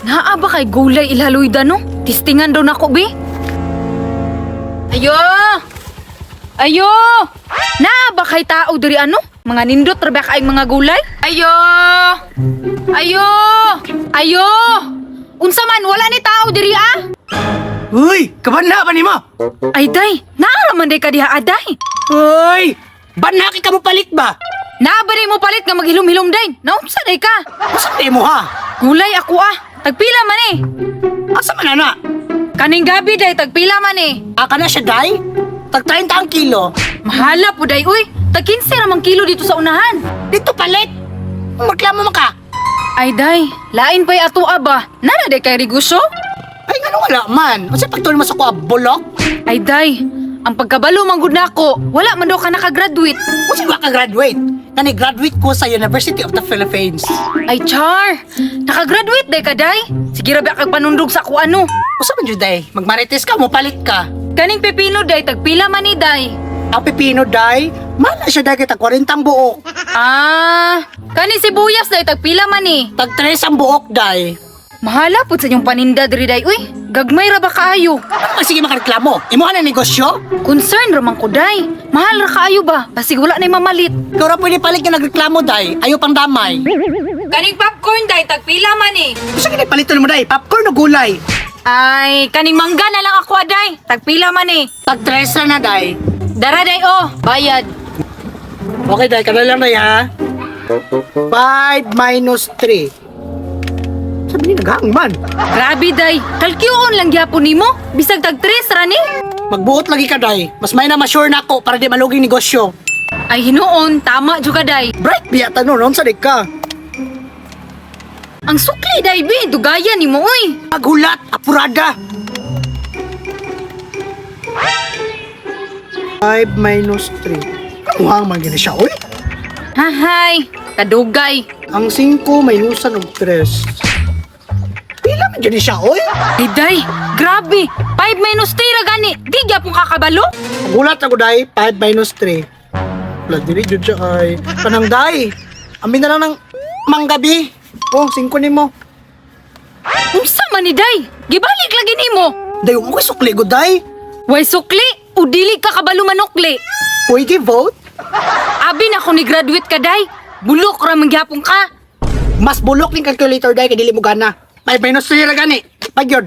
Naa ba kay gulay ilaloy no? Tistingan daw nako be. Ayo! Ayo! Naa ba kay tao diri ano? Mga nindot ra ba kay mga gulay? Ayo! Ayo! Ayo! Unsa man wala ni tao diri ah? Uy, kabanda ba ni mo? Ay day, naa man day ka diha aday. Uy, banaki ka mo palit ba? Naa ba day mo palit nga maghilom-hilom day? Naunsa day ka? Asa mo ha? Gulay ako ah. Tagpila man eh. Asa man na? Kaning gabi day tagpila man eh. Aka na siya, day? Tag 30 ang kilo. Mahala po day uy. Tag 15 ramang kilo dito sa unahan. Dito palit. Magklamo mo ka. Ay day, lain pa'y ato ba? Nana day kay Riguso? Ay, nga wala man. Kasi pagtuloy mo sa kuha, bulok. Ay day, ang pagkabalo manggod na ako, wala man daw ka nakagraduate. Kasi ba ka graduate? Nani-graduate ko sa University of the Philippines. Ay char, nakagraduate day ka day? Sige rabi kag panundog sa ako ano. Usa man jud, day? Magmarites ka, mo palit ka. Kaning pepino day, tagpila man ni day. Ang pipino, day, mana siya, day, kita 40 ang buok. Ah, kaning sibuyas day, tagpila man ni. Tag 3 ang buok, day. Mahala po sa inyong paninda diri day. Uy, gagmay ra ba kaayo? Ano sige makareklamo? Imo na negosyo? Concern ramang ko day. Mahal ra kaayo ba? Basig wala na mamalit. Ikaw ra pwede palit nga nagreklamo, day. Ayaw pang damay. Kaning popcorn day, tagpila man ni. Gusto ka palitan mo, day? Popcorn o gulay? Ay, kaning mangga na lang ako aday. Tagpila man eh. Tag 3 na, day. Dara day oh, bayad. Okay, day. Kada lang, day, ha? 5 minus 3. Sabi ni naghangman. Grabe day, kalkyoon lang gyapon nimo. Bisag tag 3 ra ni. Magbuot lagi ka, day. Mas may na ma-sure na ako para di maluging negosyo. Ay hinuon, tama jud ka day. Bright biya tanong, noon sa ka. Ang sukli day bi, dugayan nimo uy. Paghulat, apurada. 5 minus 3. Muhang man gini siya, oy. Hahay, kadugay. Ang 5 minusan og 3. Pila man gini siya, oy. Ay day, grabe. 5 minus 3 ra gani. Di gyapon kakabalo. Paghulat ako, day. 5 minus 3. Wala, diri jud siya ay. Panang, day. Amin na lang ng manggabi. Oh, 5 ni mo. Unsa man ni day? Gibalik lagi nimo. Day, mo ko'y sukli ko, day. Way sukli, o dili ka kabalo manukli. Pwede vote? Abi na ako ni graduate ka day. Bulok ra man gyapon ka. Mas bulok ni calculator, day, kay dili mo gana. 5 minus 3 ra gani. Pagyod.